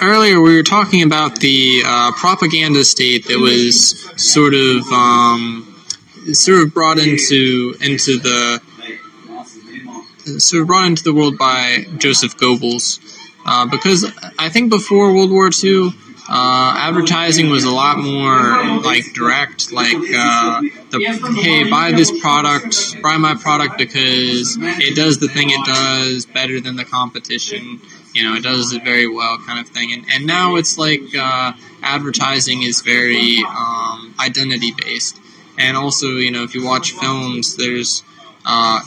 earlier we were talking about the propaganda state that was sort of brought into the world by Joseph Goebbels, because I think before World War II, advertising was a lot more like direct, like hey, buy this product, buy my product because it does the thing it does better than the competition. It does it very well, kind of thing. And now it's like advertising is very identity based, and also if you watch films, there's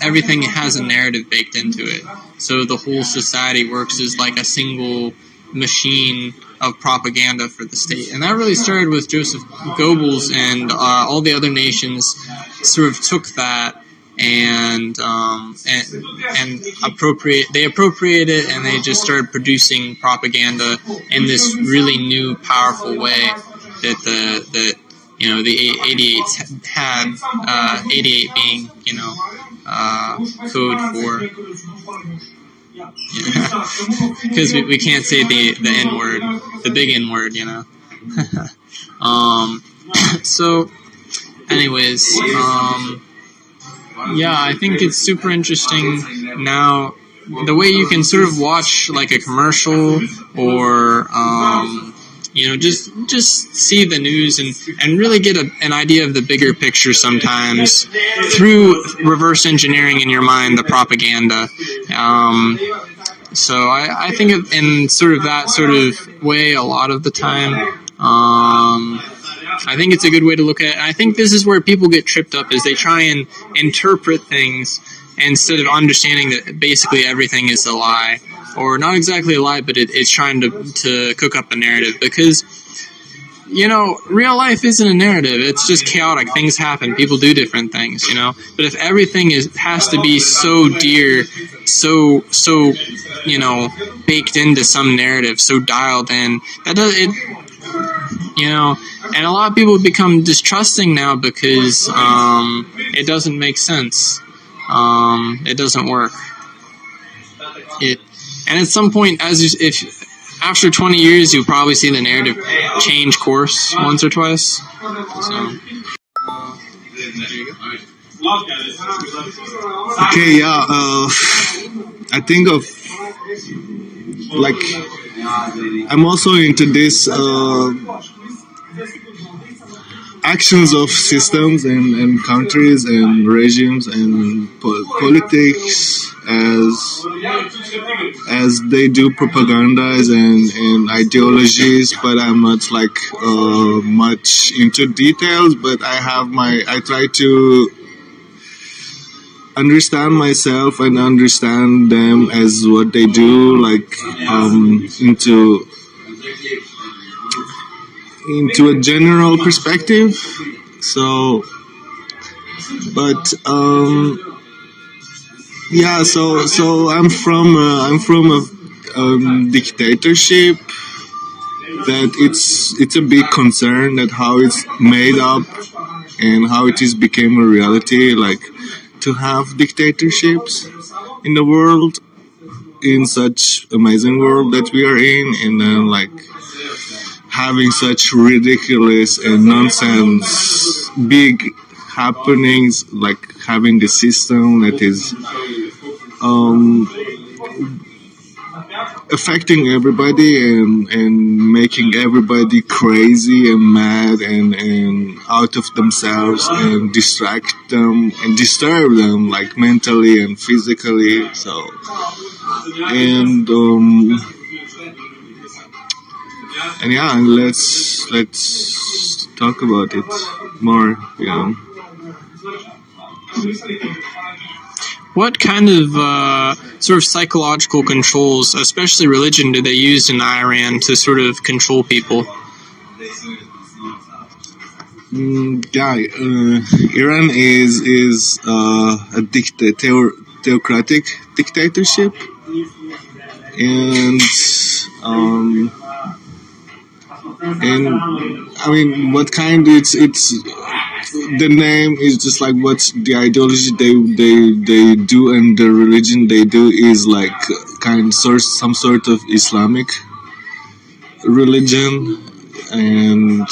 everything has a narrative baked into it. So the whole society works as like a single machine of propaganda for the state. And that really started with Joseph Goebbels, and all the other nations sort of took that and appropriate it, and they just started producing propaganda in this really new, powerful way that the 88s had, 88 being, code for, because we can't say the N word, the big N word, So, anyways, I think it's super interesting now the way you can sort of watch like a commercial or just see the news and really get an idea of the bigger picture sometimes through reverse engineering in your mind the propaganda. So I think in sort of that sort of way a lot of the time. I think it's a good way to look at it. I think this is where people get tripped up, is they try and interpret things instead of understanding that basically everything is a lie. Or not exactly a lie, but it's trying to cook up a narrative. Because, real life isn't a narrative. It's just chaotic. Things happen. People do different things, But if everything has to be so dear, so baked into some narrative, so dialed in, that does it. And a lot of people become distrusting now because it doesn't make sense. It doesn't work. And at some point, if after 20 years, you'll probably see the narrative change course once or twice. So, there you go. Okay, yeah. I think of I'm also into this actions of systems and countries and regimes and politics as they do propagandas and ideologies, but I'm not much into details, but I try to understand myself and understand them as what they do, into a general perspective. So, but so I'm from a dictatorship that it's a big concern that how it's made up and how it is became a reality, to have dictatorships in the world, in such amazing world that we are in, and then having such ridiculous and nonsense big happenings, having the system that is affecting everybody and making everybody crazy and mad and out of themselves, and distract them and disturb them mentally and physically. So and let's talk about it more. What kind of sort of psychological controls, especially religion, do they use in Iran to sort of control people? Iran is a theocratic dictatorship, and I mean, what kind? It's the name is just what's the ideology they do, and the religion they do is some sort of Islamic religion, and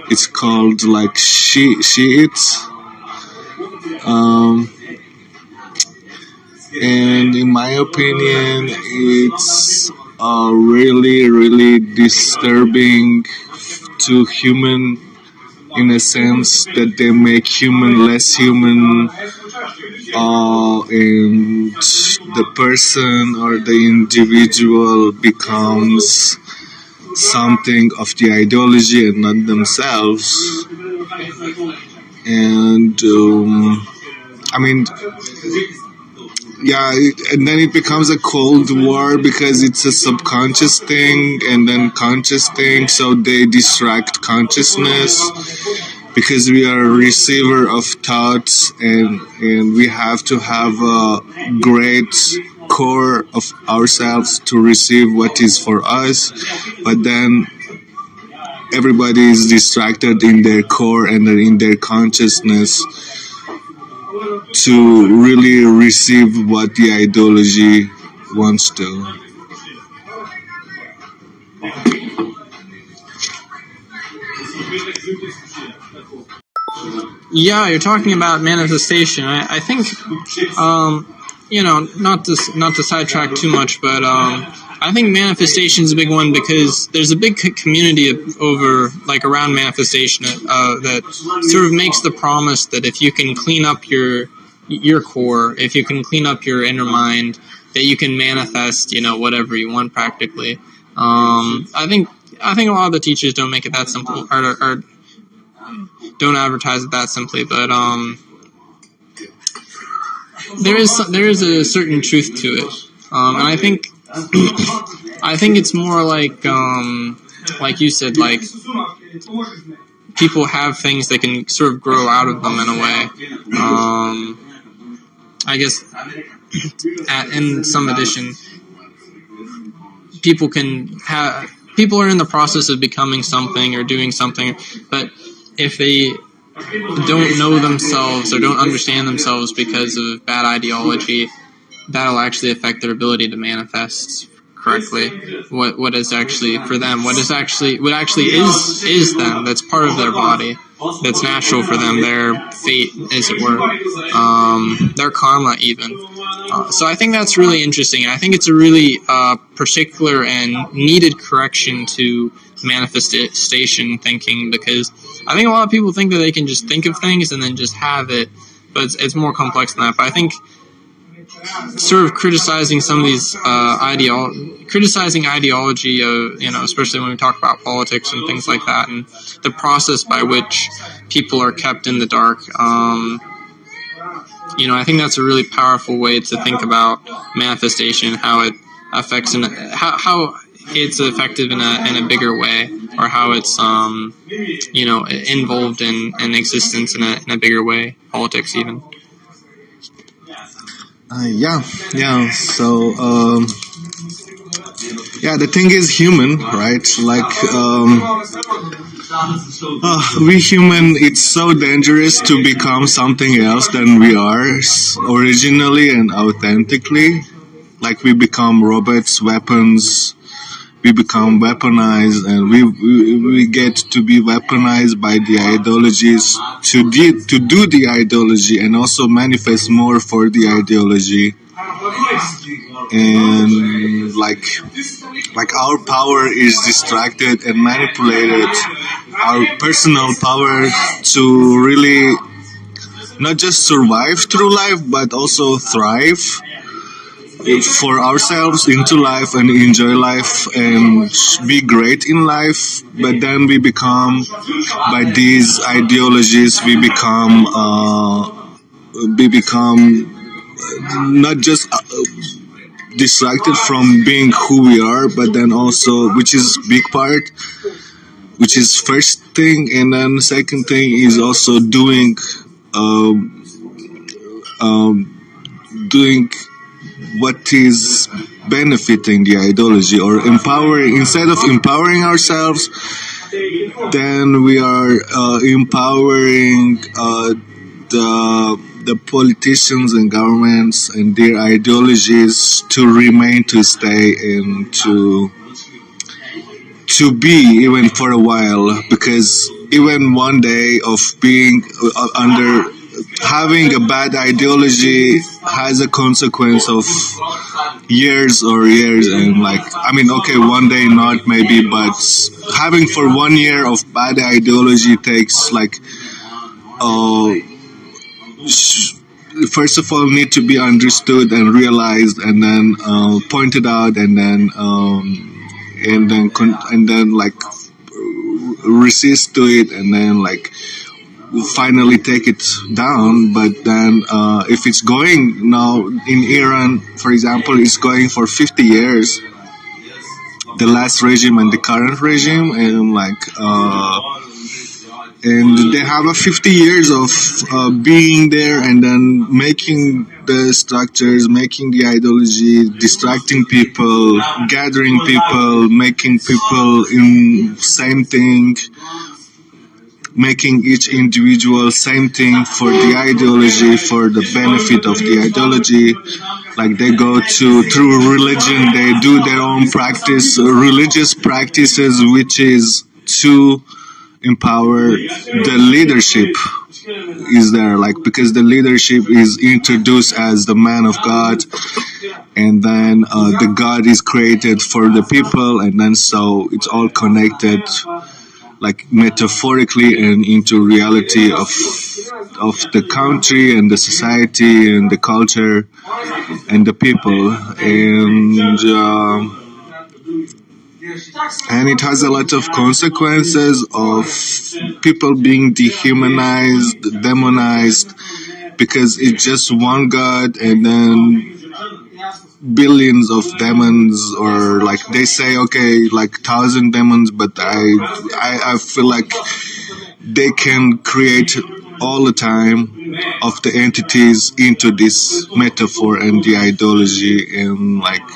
it's called like Shiites. Um, and in my opinion, it's really, really disturbing to human in a sense that they make human less human, and the person or the individual becomes something of the ideology and not themselves. And I mean, yeah, and then it becomes a cold war because it's a subconscious thing and then conscious thing, so they distract consciousness because we are a receiver of thoughts, and we have to have a great core of ourselves to receive what is for us, but then everybody is distracted in their core and in their consciousness to really receive what the ideology wants to. Yeah, you're talking about manifestation. I think, not to sidetrack too much, but I think manifestation is a big one because there's a big community around manifestation that sort of makes the promise that if you can clean up your core, if you can clean up your inner mind, that you can manifest, whatever you want practically. I think a lot of the teachers don't make it that simple, or don't advertise it that simply, but there is a certain truth to it, and I think it's more like you said, like people have things that can sort of grow out of them in a way. I guess in some addition, people are in the process of becoming something or doing something, but if they don't know themselves or don't understand themselves because of bad ideology, that'll actually affect their ability to manifest correctly what is actually for them, what actually is them, that's part of their body, that's natural for them, their fate, as it were, their karma even. So I think that's really interesting, and I think it's a really particular and needed correction to manifestation thinking, because I think a lot of people think that they can just think of things and then just have it, but it's more complex than that. But I think sort of criticizing some of these criticizing ideology, especially when we talk about politics and things like that, and the process by which people are kept in the dark. I think that's a really powerful way to think about manifestation, how it affects how it's effective in a bigger way, or how it's involved in existence in a bigger way, politics even. Yeah. So, the thing is human, right? Like, we human, it's so dangerous to become something else than we are originally and authentically. Like, we become robots, weapons. We become weaponized, and we get to be weaponized by the ideologies to do the ideology and also manifest more for the ideology. And like our power is distracted and manipulated, our personal power to really not just survive through life but also thrive for ourselves into life and enjoy life and be great in life. But then we become, by these ideologies, we become not just distracted from being who we are, but then also, which is big part, which is first thing, and then second thing is also doing what is benefiting the ideology, or empowering. Instead of empowering ourselves, then we are empowering the politicians and governments and their ideologies to remain, to stay, and to be even for a while, because even one day of being under having a bad ideology has a consequence of years, and like, I mean, okay, one day not maybe, but having for 1 year of bad ideology takes like uh, first of all need to be understood and realized, and then pointed out, and then like resist to it, and then like finally take it down. But then if it's going now in Iran, for example, it's going for 50 years, the last regime and the current regime, and like and they have a 50 years of being there, and then making the structures, making the ideology, distracting people, gathering people, making people in same thing, making each individual same thing for the ideology, for the benefit of the ideology. Like they go to through religion, they do their own practice, religious practices, which is to empower the leadership is there, like, because the leadership is introduced as the man of God, and then the God is created for the people, and then so it's all connected, like metaphorically and into reality of the country and the society and the culture and the people, and it has a lot of consequences of people being dehumanized, demonized, because it's just one god and then billions of demons, or like they say, okay, like 1,000 demons, but I feel like they can create all the time of the entities into this metaphor and the ideology, and like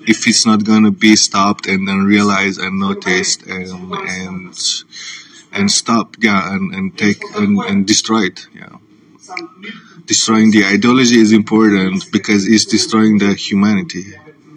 if it's not gonna be stopped and then realized and noticed and stop, yeah, and take and destroy it, yeah. Destroying the ideology is important because it's destroying the humanity.